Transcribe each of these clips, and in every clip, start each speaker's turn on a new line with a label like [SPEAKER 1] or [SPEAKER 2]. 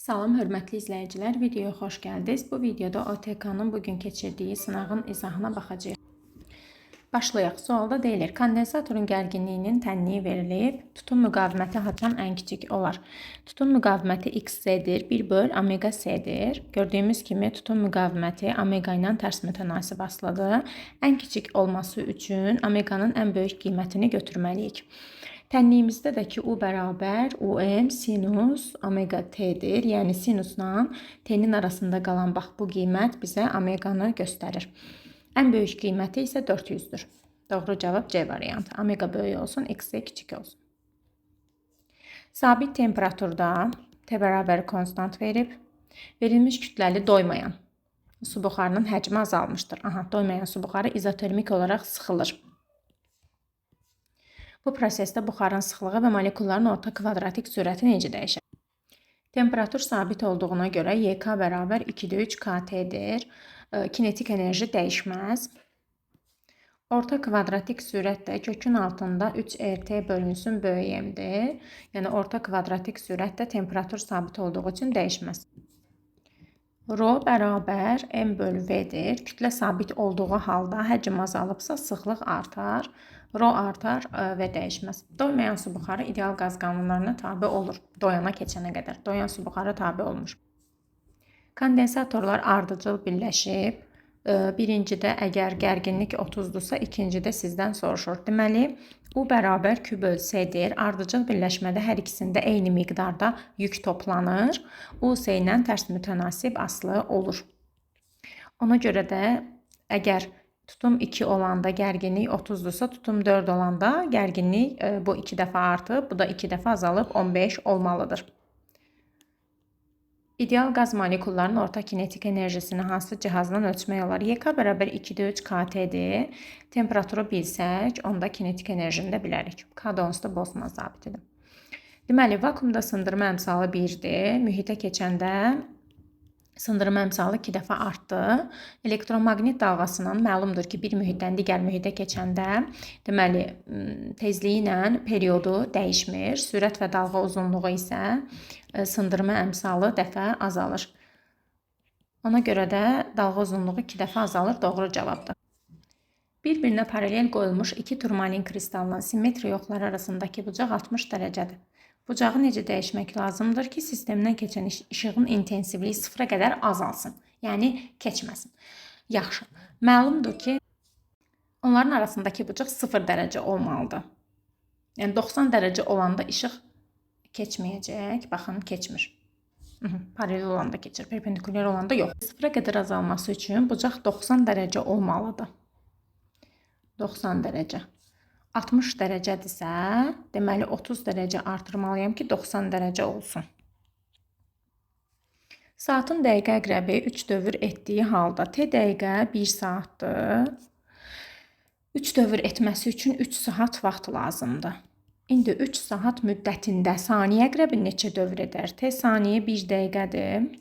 [SPEAKER 1] Salam, hörmətli izləyicilər, videoya xoş gəldiniz. Bu videoda OTK-nın bugün keçirdiyi sınağın izahına baxacağıq. Başlayaq. Sualda deyilir, kondensatorun gərginliyinin tənliyi verilib, tutum müqaviməti haddan ən kiçik olar. Tutum müqaviməti XC-dir, 1 böl omega C-dir. Gördüyümüz kimi tutum müqaviməti omega ilə tərs mütənasib asılıdır. Ən kiçik olması üçün omeganın ən böyük qiymətini götürməliyik. Tənliyimizdə də ki, U bərabər UM sinus omega T'dir. Yəni sinusla T'nin arasında qalan bax bu qiymət bizə omeganı göstərir. Ən böyük qiyməti isə 400-dür. Doğru cavab C variantı. Omega böyük olsun, X kiçik olsun. Sabit temperaturda T bərabər konstant verib, verilmiş kütləli doymayan su buxarının həcmi azalmışdır. Doymayan su buxarı izotermik olaraq sıxılır. Bu prosesdə buxarın sıxlığı və molekulların orta kvadratik sürəti necə dəyişir? Temperatur sabit olduğuna görə YK bərabər 2-də 3 KT-dir. Kinetik enerji dəyişməz. Orta kvadratik sürət də kökün altında 3RT bölünsün böyük M-dir. Yəni orta kvadratik sürət də temperatur sabit olduğu üçün dəyişməz. Rho bərabər M bölü V-dir. Kütlə sabit olduğu halda həcm azalıbsa sıxlıq artar. Rho artar və dəyişməz. Doymayan su buxarı ideal qaz qanunlarına tabe olur. Doyana keçənə qədər. Doyan su buxarı tabe olmuş. Kondensatorlar ardıcıl birləşib. Birincidə əgər gərginlik 30-dursa, ikincidə sizdən soruşur. Deməli, U bərabər Q bölü C-dir. Ardıcıl birləşmədə hər ikisində eyni miqdarda yük toplanır. U C ilə tərs mütənasib aslı olur. Ona görə də əgər tutum 2 olanda gərginlik 30-dursa, tutum 4 olanda gərginlik bu 2 dəfə artıb, bu da 2 dəfə azalıb 15 olmalıdır. İdeal qaz molekullarının orta kinetik enerjisini hansı cihazdan ölçmək olar? YK bərabər 2-də 3 KT-dir. Temperaturu bilsək, onda kinetik enerjini də bilərik. K da onsuz da Boltzmann zabitidir. Deməli, vakuumda sındırma əmsalı 1-dir. Mühitə keçəndə sındırma əmsalı 2 dəfə artdı. Elektromaqnit dalğasının məlumdur ki, bir mühitdən digər mühitə keçəndə, deməli, tezliyi ilə periodu dəyişmir. Sürət və dalğa uzunluğu isə sındırma əmsalı dəfə azalır. Ona görə də dalğa uzunluğu 2 dəfə azalır. Doğru cavabdır. Bir-birinə paralel qoyulmuş 2 turmalin kristalının simmetriya oxları arasındakı bucaq 60 dərəcədir. Bucağı necə dəyişmək lazımdır ki, sistemdən keçən işığın intensivliyi 0-a qədər azalsın. Yəni, keçməsin. Yaxşı. Məlumdur ki, onların arasındakı bucaq 0 dərəcə olmalıdır. Yəni, 90 dərəcə olanda işıq keçməyəcək. Baxın, keçmir. Paralel olanda keçir, perpendikulyar olanda yox. 0-a qədər azalması üçün bucaq 90 dərəcə olmalıdır. 90 dərəcə. 60 dərəcədirsə, deməli 30 dərəcə artırmalıyam ki, 90 dərəcə olsun. Saatın dəqiqə əqrəbi 3 dövr etdiyi halda T dəqiqə 1 saatdır. 3 dövr etməsi üçün 3 saat vaxt lazımdır. İndi 3 saat müddətində saniyə əqrəbi neçə dövr edər? T saniyə 1 dəqiqədir.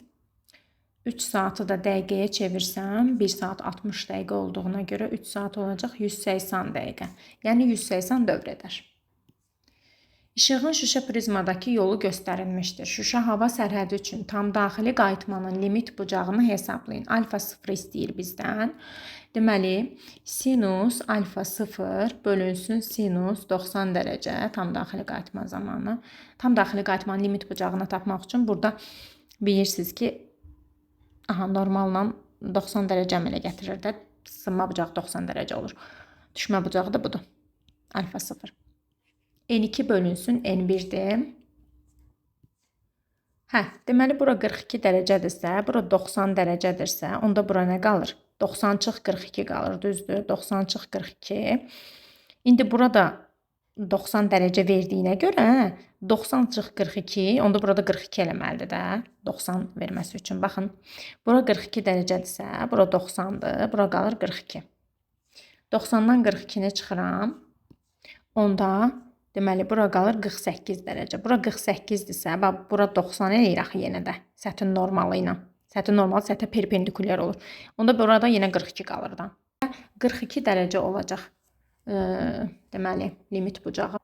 [SPEAKER 1] 3 saatı da dəqiqəyə çevirsəm, 1 saat 60 dəqiqə olduğuna görə 3 saat olacaq 180 dəqiqə. Yəni 180 dövr edər. İşığın şüşə prizmadakı yolu göstərilmişdir. Şüşə hava sərhədi üçün tam daxili qayıtmanın limit bucağını hesablayın. Alfa 0 istəyir bizdən. Deməli, sinus alfa 0 bölünsün sinus 90 dərəcə tam daxili qayıtma zamanı. Tam daxili qayıtmanın limit bucağını tapmaq üçün burada bilirsiniz ki, normalla 90 dərəcə əmələ gətirir də, sınma bucağı 90 dərəcə olur. Düşmə bucağı da budur. Alfa 0. N2 bölünsün N1-dir. Deməli, bura 42 dərəcədirsə, bura 90 dərəcədirsə, onda bura nə qalır? 90 çıx 42 qalır, düzdür? 90 çıx 42. İndi burada 90 dərəcə verdiyinə görə 90 çıx 42, onda burada 42 eləməlidir də, 90 verməsi üçün. Baxın, bura 42 dərəcədirsə, bura 90-dır, bura qalır 42. 90-dan 42-ni çıxıram, onda deməli, bura qalır 48 dərəcə. Bura 48-dirsə, bura 90 eləyir axı yenə də, səthin normalı ilə. Səthin normalı sətə perpendikulyar olur. Onda burada yenə 42 qalır da. 42 dərəcə olacaq, deməli, limit bucağı.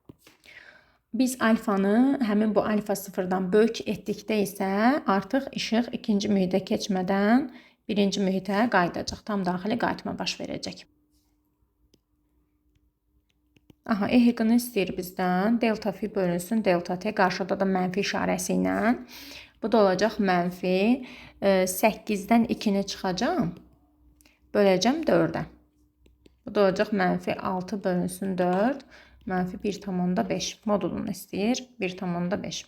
[SPEAKER 1] Biz alfanı həmin bu alfa sıfırdan böyük etdikdə isə artıq işıq ikinci mühitə keçmədən birinci mühitə qayıdacaq. Tam daxili qayıtma baş verəcək. Aha, EHQ-nu istəyir bizdən. Delta fi bölünsün delta t. Qarşıda da mənfi işarəsi ilə. Bu da olacaq mənfi 8-dən 2-ni çıxacam. Böləcəm 4-ə. Bu da olacaq mənfi 6 bölünsün 4. Mənfi 1,5. Modulunu istəyir. 1,5.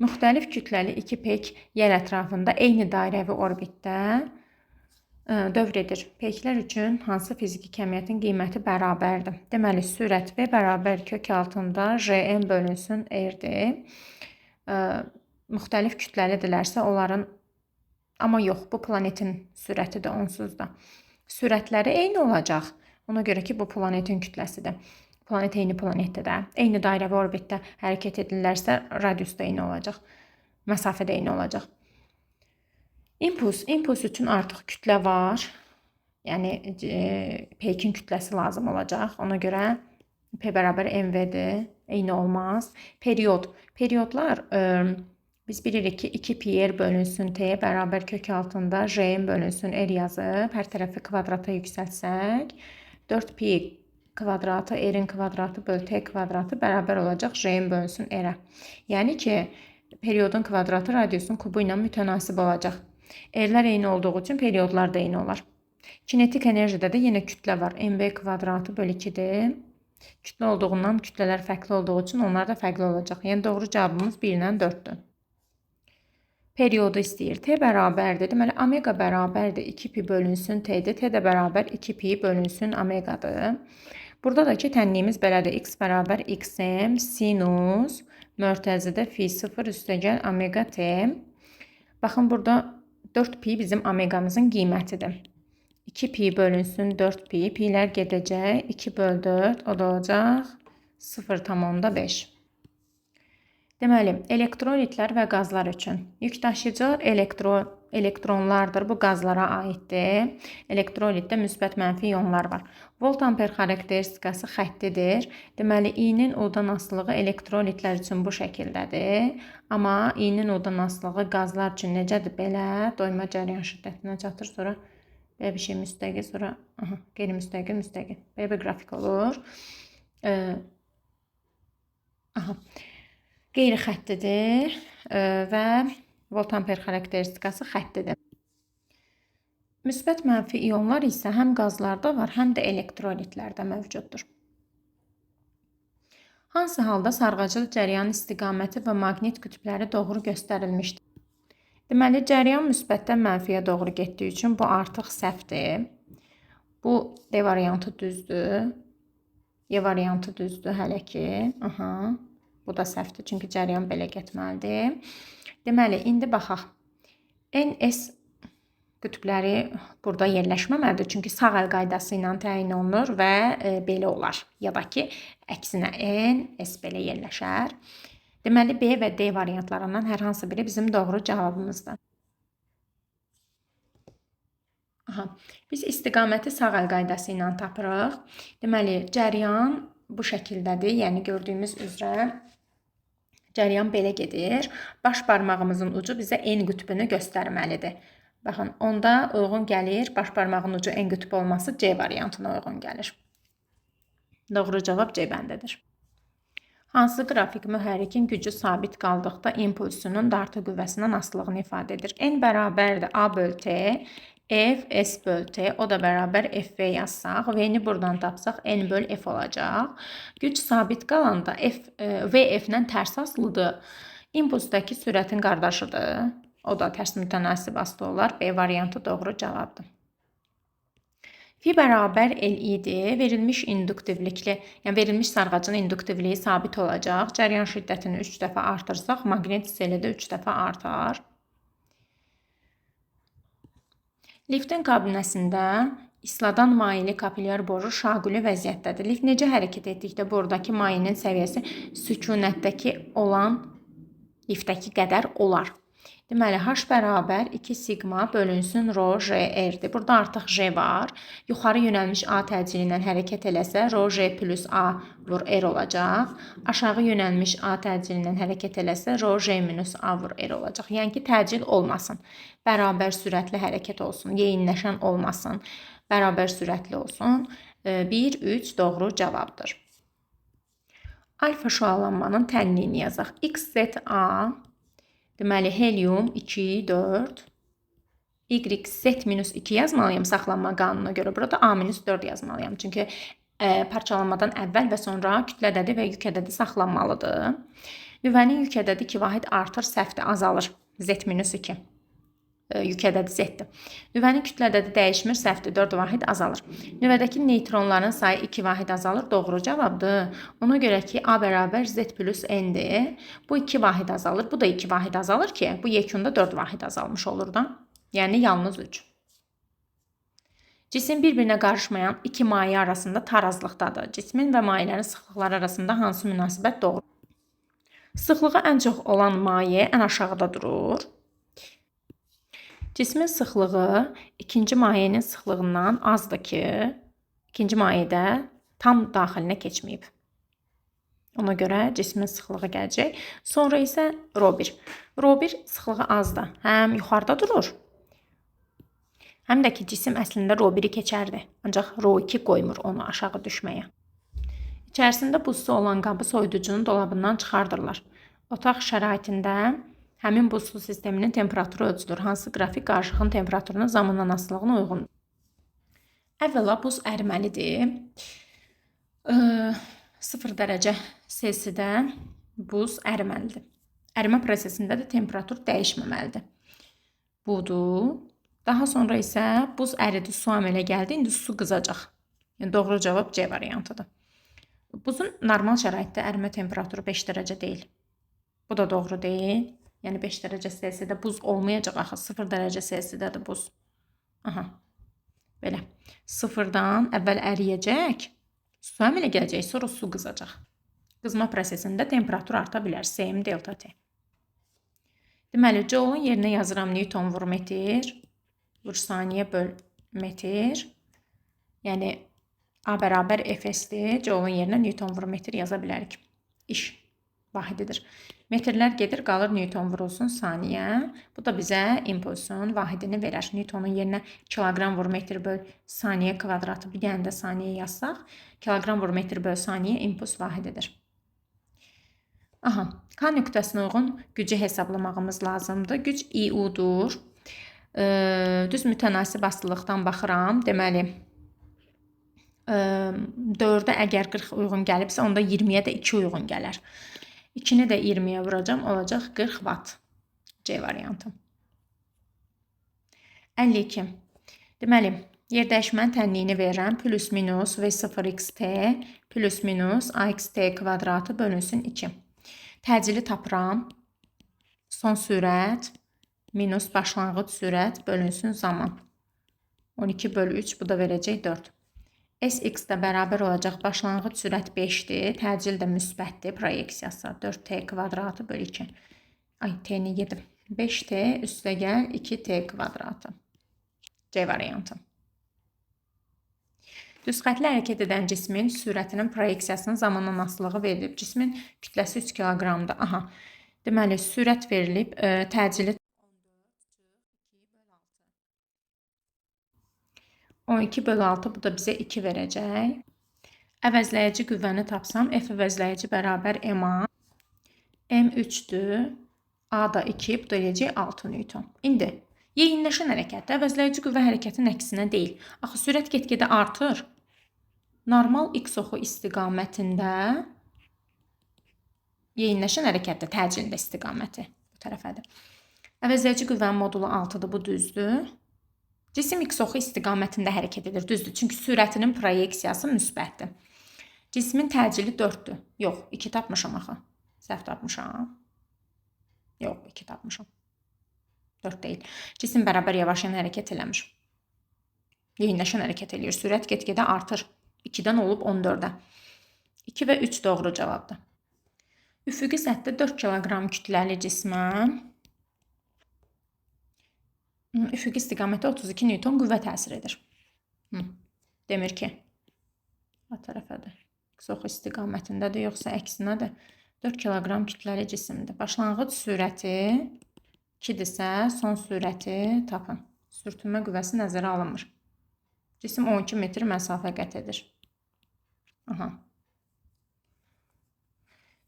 [SPEAKER 1] Müxtəlif kütləli 2 peyk yer ətrafında eyni dairəvi orbitdə dövr edir. Peyklər üçün hansı fiziki kəmiyyətin qiyməti bərabərdir? Deməli, sürət V bərabər kök altında Jn bölünsün R-dir. Müxtəlif kütləlidirlərsə onların, amma yox, bu planetin sürəti də onsuz da. Sürətləri eyni olacaq. Ona görə ki, bu planetin kütləsidir. Planet eyni planetdə də, eyni dairəvi orbitdə hərəkət edirlərsə, radius da eyni olacaq. Məsafə də eyni olacaq. İmpuls üçün artıq kütlə var. Yəni, peykin kütləsi lazım olacaq. Ona görə P bərabər mv'dir. Eyni olmaz. Periodlar biz bilirik ki 2 pi r bölünsün t bərabər kök altında Jn bölünsün r yazıb. Hər tərəfi kvadrata yüksəltsək 4 pi kvadratı r'in kvadratı bölü t kvadratı bərabər olacaq Jn bölünsün r-ə. Yəni ki, periodun kvadratı radiusun kubu ilə mütənasib olacaq. R-lər eyni olduğu üçün periodlar da eyni olar. Kinetik enerjidə də yenə kütlə var. mv kvadratı bölü 2-dir. Kütlə olduğundan kütlələr fərqli olduğu üçün onlar da fərqli olacaq. Yəni doğru cavabımız 1 ilə 4-dür. Periodu istəyir. T bərabərdir. Deməli, omega bərabərdir 2 pi bölünsün t-dir. T də bərabər 2 pi bölünsün omegadır. Burada da ki, tənliyimiz belədir. X bərabər xm sinus mörtəzidə fi 0 üstəgəl omega t. Baxın, burada 4 pi bizim omegamızın qiymətidir. 2 pi bölünsün 4 pi. Pi'lər gedəcək. 2 bölü 4 o da olacaq 0,5. Deməli, elektrolitlər və qazlar üçün. Yükdaşıyıcılar elektronlardır. Bu qazlara aiddir. Elektrolitdə müsbət mənfi iyonlar var. Volt-amper xarakteristikası xəttidir. Deməli, i-nin U-dan asılılığı elektrolitlər üçün bu şəkildədir. Amma i-nin U-dan asılılığı qazlar üçün necədir? Belə doyma cəryan şiddətinə çatır. Sonra belə bir şey müstəqil, sonra qeyri-müstəqil, müstəqil. Belə bir qrafik olur. Qeyri-xəttidir və volt-amper xarakteristikası xəttidir. Müsbət mənfi iyonlar isə həm qazlarda var, həm də elektrolitlərdə mövcuddur. Hansı halda sarğacıl cəryan istiqaməti və maqnit qütbləri doğru göstərilmişdir? Deməli, cəryan müsbətdən mənfiyə doğru getdiyi üçün bu artıq səhvdir. Bu D variantı düzdür. E variantı düzdür hələ ki. Bu da səhvdir, çünki cəryan belə getməlidir. Deməli, indi baxaq. NS qütbləri burada yerləşməməlidir, çünki sağ əl qaydası ilə təyin olunur və belə olar. Ya da ki, əksinə N, S belə yerləşər. Deməli, B və D variantlarından hər hansı biri bizim doğru cavabımızdır. Biz istiqaməti sağ əl qaydası ilə tapırıq. Deməli, cəryan bu şəkildədir, yəni gördüyümüz üzrə cəryan belə gedir. Baş barmağımızın ucu bizə N qütbünü göstərməlidir. Baxın, onda uyğun gəlir, baş barmağın ucu N qütbü olması C variantına uyğun gəlir. Doğru cavab C bəndədir. Hansı qrafik mühərrikin gücü sabit qaldıqda impulsunun dartı qüvvəsindən asılılığını ifadə edir? N bərabərdir A bölü T, F, S bölü T, o da bərabər FV yazsaq, V-ni buradan tapsaq, N bölü F olacaq. Güc sabit qalanda V F-lə tərs asılıdır. İmpulsdakı sürətin qardaşıdır. O da tərs mütənasib asılı olar. B variantı doğru cavabdır. Fi bərabər LI-dir. Verilmiş induktivlikli, yəni verilmiş sarğacın induktivliyi sabit olacaq. Cəryan şiddətini 3 dəfə artırsaq, maqnit hissəli də 3 dəfə artar. Liftin kabinəsində isladan maili kapilyar boru şaquli vəziyyətdədir. Lift necə hərəkət etdikdə buradakı mayenin səviyyəsi sükunətdəki olan liftdəki qədər olar. Deməli, h bərabər 2 sigma bölünsün rho j r-dir. Burada artıq j var. Yuxarı yönəlmiş a təcili ilə hərəkət eləsə, rho j plus a vur r olacaq. Aşağı yönəlmiş a təcili ilə hərəkət eləsə, rho j minus a vur r olacaq. Yəni ki, təcil olmasın. Bərabər sürətli hərəkət olsun. Yeyinləşən olmasın. Bərabər sürətli olsun. 1, 3 doğru cavabdır. Alfa şüalanmanın tənliyini yazaq. XZA, deməli, helium 2, 4, YZ-2 yazmalıyım saxlanma qanununa görə. Burada A-4 yazmalıyım. Çünki parçalanmadan əvvəl və sonra kütlə ədədi və yük ədədi saxlanmalıdır. Nüvənin yük ədədi 2 vahid artır, səhvdir, azalır. Z-2. Yük ədədi Z-dir. Nüvənin kütlə ədədi dəyişmir, səhvdir, 4 vahid azalır. Nüvədəki neytronların sayı 2 vahid azalır, doğru cavabdır. Ona görə ki, A bərabər Z plus N-dir. Bu 2 vahid azalır, bu da 2 vahid azalır ki, bu yekunda 4 vahid azalmış olur da. Yəni, yalnız 3. Cisim bir-birinə qarışmayan iki maye arasında tarazlıqdadır. Cismin və mayələrin sıxlıqları arasında hansı münasibət doğru? Sıxlığı ən çox olan maye ən aşağıda durur. Cismin sıxlığı ikinci mayenin sıxlığından azdır ki, ikinci mayedə tam daxilinə keçməyib. Ona görə cismin sıxlığı gələcək. Sonra isə ρ1. ρ1 sıxlığı azdır. Həm yuxarıda durur, həm də ki, cisim əslində ρ1-i keçərdi. Ancaq ρ2 qoymur onu aşağı düşməyə. İçərisində buzlu olan qabı soyuducunun dolabından çıxardırlar. Otaq şəraitində həmin buzlu sisteminin temperaturu ölçülür. Hansı qrafik qarışığın temperaturunun zamanla asılılığına uyğundur? Əvvəla buz əriməlidir. 0 dərəcə Selsidə buz əriməlidir. Ərimə prosesində də temperatur dəyişməməlidir. Budur. Daha sonra isə buz əridi, su əmələ gəldi. İndi su qızacaq. Yəni, doğru cavab C variantıdır. Buzun normal şəraitdə ərimə temperaturu 5 dərəcə deyil. Bu da doğru deyil. Yəni, 5 dərəcə Selsidə buz olmayacaq axı. 0 dərəcə Selsidədir buz. Aha. Belə. 0-dan əvvəl əriyəcək. Su əmələ gələcək, sonra su qızacaq. Qızma prosesində temperatur arta bilər. Cm delta T. Deməli, Joule-un yerinə yazıram Newton vur metr. Vur saniyə böl metr. Yəni, A bərabər Fs-dir. Joule-un yerinə Newton vur metr yaza bilərik. İş vahididir. Metrlər gedir, qalır Newton vurulsun saniyə. Bu da bizə impulsun vahidini verər. Newtonun yerinə kiloqram vur metr böl saniyə kvadratı, bir dənə də saniyə yazsaq, kiloqram vur metr böl saniyə impuls vahididir. Aha, K nöqtəsinə uyğun gücü hesablamağımız lazımdır. Güc IU-dur. Düz mütənasib asılılıqdan baxıram. Deməli, 4-ə əgər 40 uyğun gəlibsə, onda 20-yə də 2 uyğun gələr. 2-ni də 20-yə vuracam, olacaq 40 watt. C variantı. 52. Deməli, yerdəyişmənin tənliyini verirəm. Plus minus V0xt plus minus AXT kvadratı bölünsün 2. Təcili tapıram. Son sürət minus başlanğıc sürət bölünsün zaman. 12 bölü 3, bu da verəcək 4. Sx də bərabər olacaq. Başlanğıc sürət 5-dir. Təcil də müsbətdir. Proyeksiyası 4t kvadratı bölü 2. Ay, t-ni yedim. 5t üstə gəl 2t kvadratı. C variantı. Düz xətlə hərəkət edən cismin sürətinin proyeksiyasının zamanla asılılığı verilib. Cismin kütləsi 3 kq-dır. Aha. Deməli, sürət verilib. Təcili 12 bölü 6, bu da bizə 2 verəcək. Əvəzləyici qüvvəni tapsam, F əvəzləyici bərabər MA. M 3-dür. A da 2, bu da eləyəcək 6 Newton. İndi, yeyinləşən hərəkətdə əvəzləyici qüvvə hərəkətin əksinə deyil. Axı, sürət get-gedə artır. Normal X oxu istiqamətində yeyinləşən hərəkətdə təcilində istiqaməti bu tərəfədir. Əvəzləyici qüvvənin modulu 6-dır, bu düzdür. Cisim X oxu istiqamətində hərəkət edir, düzdür. Çünki sürətinin proyeksiyası müsbətdir. Cismin təcili 4-dür. Yox, 2 tapmışam axı. Səhv tapmışam. Yox, 2 tapmışam. 4 deyil. Cisim bərabər yavaşlayan hərəkət eləmir. Yeyinləşən hərəkət eləyir. Sürət get-gedə artır. 2-dən olub 14-ə. 2 və 3 doğru cavabdır. Üfüqi səthdə 4 kq kütləli cismə Üfüqi istiqamətə 32 Newton qüvvə təsir edir. Demir ki, o tərəfədir. Yoxsa istiqamətindədir, yoxsa əksinədir. 4 kiloqram kütləli cisimdir. Başlanğıc sürəti 2-dirsə, son sürəti tapın. Sürtünmə qüvvəsi nəzərə alınmır. Cisim 12 metr məsafə qət edir.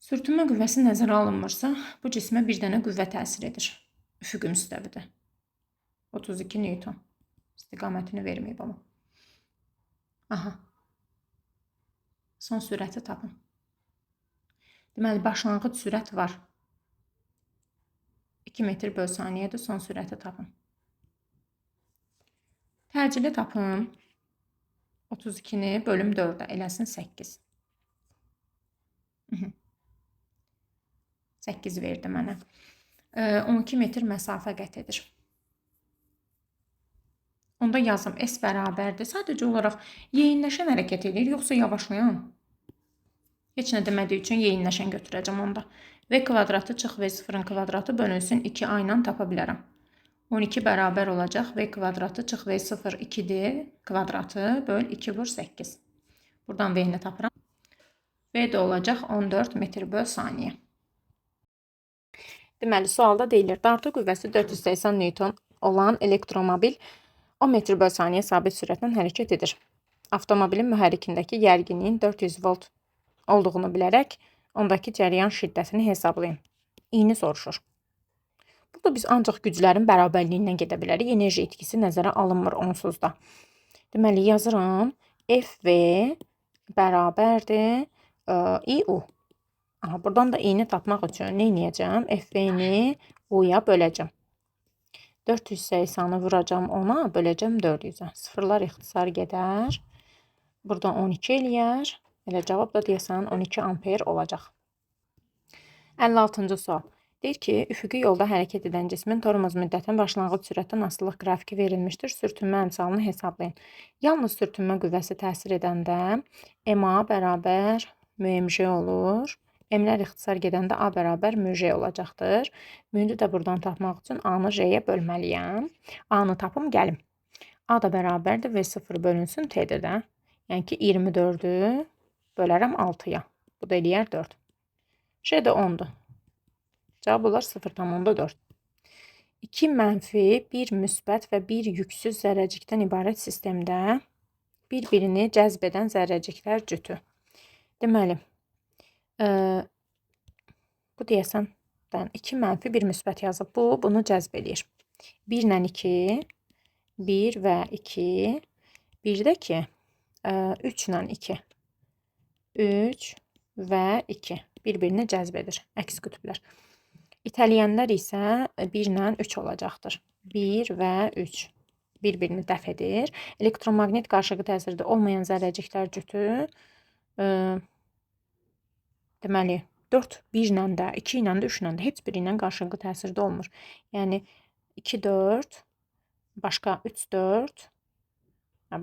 [SPEAKER 1] Sürtünmə qüvvəsi nəzərə alınmırsa, bu cismə bir dənə qüvvə təsir edir. Üfüqi müstəvidə. 32 Newton. İstiqamətini verməyib ama. Son sürəti tapın. Deməli, başlanğıc sürət var. 2 metr böl saniyədir, son sürəti tapın. Təcili tapın. 32-ni bölüm 4-ə eləsin 8. 8 verdi mənə. 12 metr məsafə qət edir. Onda yazım S bərabərdir. Sadəcə olaraq yeyinləşən hərəkət edir, yoxsa yavaşlayan? Heç nə demədiyi üçün yeyinləşən götürəcəm onda. V kvadratı çıx V0-ın kvadratı bölünsün 2A ilə tapa bilərəm. 12 bərabər olacaq. V kvadratı çıx V0 2-dir. Kvadratı böl 2 vur 8. Buradan V-ni tapıram. V də olacaq 14 metr böl saniyə. Deməli, sualda deyilir, dartı qüvvəsi 480 Newton olan elektromobil 10 metr böl saniyə sabit sürətlə hərəkət edir. Avtomobilin mühərrikindəki gərginliyin 400 volt olduğunu bilərək, ondakı cəryan şiddətini hesablayın. İyini soruşur. Burada biz ancaq güclərin bərabərliyindən gedə bilərik. Enerji itkisi nəzərə alınmır onsuz da. Deməli, yazıram. FV bərabərdir IU. Buradan da i'ni tapmaq üçün nə edəcəm? FV-ni U-ya böləcəm. 480-ı vuracam 10-a, böləcəm 400-ə. Sıfırlar ixtisar gedər. Buradan 12 eləyər. Elə cavab da deyəsən 12 amper olacaq. 56-cı sual. Deyir ki, üfüqi yolda hərəkət edən cismin tormoz müddətinin başlanğıc sürətdən asılılıq qrafiki verilmişdir. Sürtünmə əmsalını hesablayın. Yalnız sürtünmə qüvvəsi təsir edəndə MA bərabər MJ olur. M-lər ixtisar gedəndə A bərabər MJ olacaqdır. M-ni də buradan tapmaq üçün A-nı J-yə bölməliyəm. A-nı tapım gəlim. A da bərabərdir V0 bölünsün T-dir də. Yəni ki, 24-ü bölərəm 6-ya. Bu da eləyər 4. J də 10-dur. Cavab olar 0,4. 2 mənfi, 1 müsbət və 1 yüksüz zərrəcikdən ibarət sistemdə bir-birini cəzb edən zərrəciklər cütü. Deməli, bu deyəsən 2 mənfi 1 müsbət yazıb. Bu, bunu cəzb eləyir. 1 ilə 2, 1 və 2, bir də ki, 3 ilə 2, 3 və 2 bir-birini cəzb edir. Əks qütblər. İtələyənlər isə 1 ilə 3 olacaqdır. 1 və 3 bir-birini dəf edir. Elektromaqnet qarşılıqlı təsirdə olmayan zərrəciklər cütü deməli 4 1 ilə də, 2 ilə də, 3 ilə də heç biri ilə qarşılıqlı təsirdə olmur. Yəni 2 4, başqa 3 4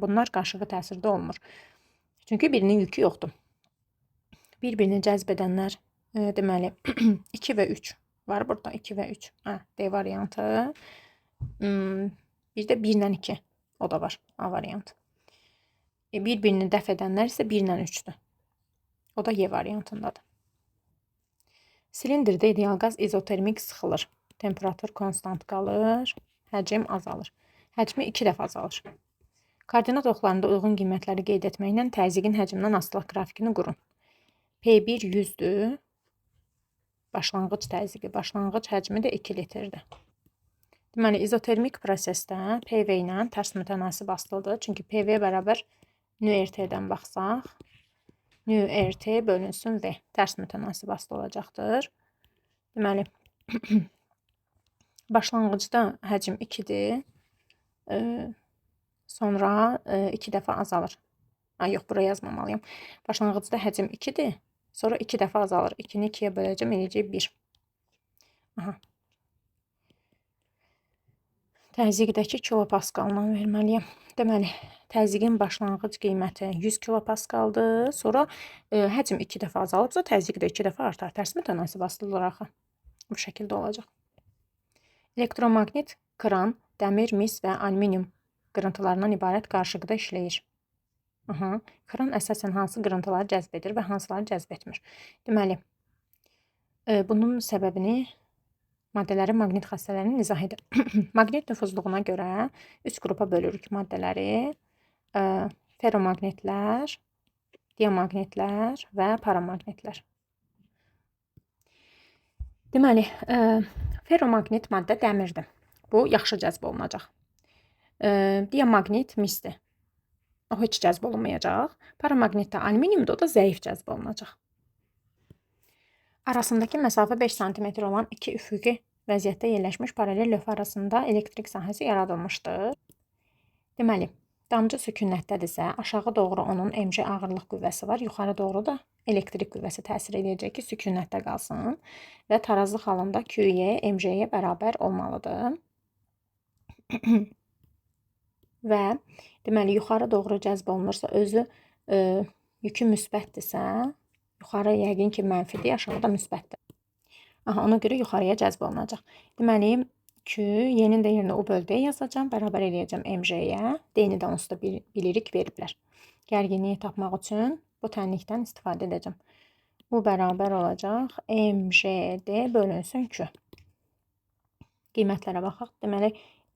[SPEAKER 1] bunlar qarşılıqlı təsirdə olmur. Çünki birinin yükü yoxdur. Bir-birini cəzb edənlər deməli 2 və 3 var burada. 2 və 3. D variantı. Bir də 1 ilə 2. O da var. A variantı. Bir-birini dəf edənlər isə 1 ilə 3-dür. O da Y variantındadır. Silindirdə ideal qaz izotermik sıxılır. Temperatur konstant qalır. Həcm azalır. Həcmi 2 dəfə azalır. Koordinat oxlarında uyğun qiymətləri qeyd etməklə təzyiqin həcmindən asılılıq qrafikini qurun. P1 100-dür. Başlanğıc təzyiqi, başlanğıc həcmi də 2 litrdir. Deməli, izotermik prosesdə PV ilə tərs mütənasib asılıdır. Çünki PV bərabər nRT-dən baxsaq, nRT bölünsün V. Tərs mütənasib asılı olacaqdır. Deməli, başlanğıcda həcm 2-dir. Sonra 2 dəfə azalır. Yox, bura yazmamalıyım. Başlanğıcda həcm 2-dir. Sonra 2 dəfə azalır. 2-ni 2-yə böləcəm, eləyəcək 1. Təzyiqdəki kilopaskalına verməliyəm. Deməli, təzyiqin başlanğıc qiyməti 100 kilopaskaldır. Sonra həcm 2 dəfə azalıbsa, təzyiq də 2 dəfə artar. Tərs mütənasib asılıdır axı. Bu şəkildə olacaq. Elektromaqnet kran dəmir, mis və alüminium qırıntılarından ibarət qarışıqda işləyir. Kran əsasən hansı qırıntıları cəzb edir və hansıları cəzb etmir? Deməli, bunun səbəbini maddələrin maqnit xassələrini izah edir. Maqnit nüfuzluğuna görə 3 qrupa bölürük maddələri. Ferromaqnitlər, diamaqnitlər və paramaqnitlər. Deməli, ferromaqnit maddə dəmirdir. Bu yaxşı cəzb olunacaq. Diamaqnit misdir. O heç cəzb olunmayacaq. Paramaqnitdə alüminiumdur, o da zəif cəzb olunacaq. Arasındakı məsafə 5 sm olan iki üfüqi vəziyyətdə yerləşmiş paralel lövhə arasında elektrik sahəsi yaradılmışdır. Deməli, damcı sükunətdədirsə, aşağı doğru onun mc ağırlıq qüvvəsi var, yuxarı doğru da elektrik qüvvəsi təsir edəcək ki, sükunətdə qalsın və tarazlıq halında QY mc-yə bərabər olmalıdır. Və deməli, yuxarı doğru cəzb olunursa, özü yükü müsbətdirsə, yuxarı yəqin ki, mənfidir, aşağıda müsbətdir. Ona görə yuxarıya cəzb olunacaq. Deməli, Q, Y-nin də yerinə U bölü D yazacağım, bərabər eləyəcəm MC-yə. D-ni də onsuz da bilirik, veriblər. Gərginliyi tapmaq üçün bu tənlikdən istifadə edəcəm. U bərabər olacaq MCD bölünsün Q. Qiymətlərə baxaq. Deməli,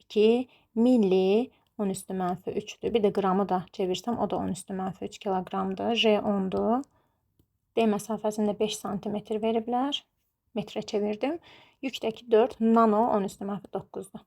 [SPEAKER 1] 2 milli 10 üstü mənfi 3'dür. Bir də qramı da çevirsəm, o da 10 üstü mənfi 3 kiloqramdır. J 10'dur. D məsafəsində 5 sm veriblər. Metrə çevirdim. Yükdəki 4 nano 10 üstü mənfi 9'dur.